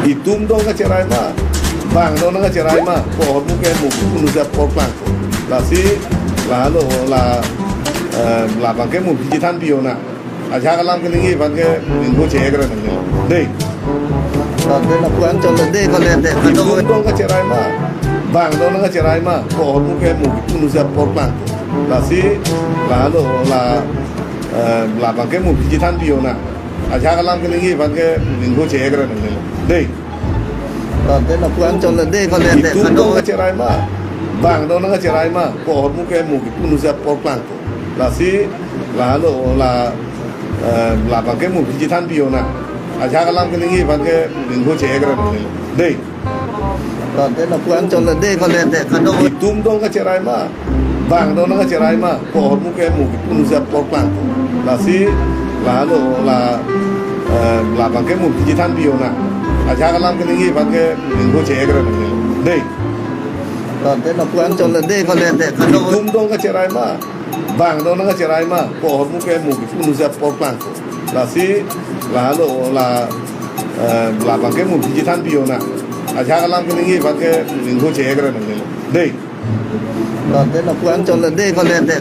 Itum dong kacerai mah, bang dong kacerai mah, pohon mungkin mungkin udah portland, lasi lalu la bangke mungkin jitan piona, aja kalam kelingi bangke minggu cekran ini, deh. Tapi lakukan contoh deh kalau ada Itum dong kacerai mah, bang dong kacerai mah, pohon mungkin udah portland, lasi lalu la bangke mungkin jitan piona, aja kalam kelingi bangke minggu cekran ini, deh. Tapi lakukan contoh deh kalau ada Itum dong kacerai mah, bang dong kacerai mah, pohon mungkin udah portland, lasi lalu la bangke mungkin jitan piona, aja kalam kelingi bangke minggu cekran ini, deh. Tapi lakukan contoh deh kalau ada Itum dong kacerai mah, bang dong kacerai mah, pohon mungkin udah portland, lasi lalu la bangke mungkin jitan piona, aja kalam kelingi bangke minggu cekran ini, deh. Tapi lakukan contoh deh kalau ada Itum dong kacerai mah, bang dong kacerai mah, pohon mungkin udah portland, lasi lalu la bangke mungkin jitan piona, aja kalam kelingi bangke minggu cekran ini, deh. Tapi lakukan contoh deh kalau ada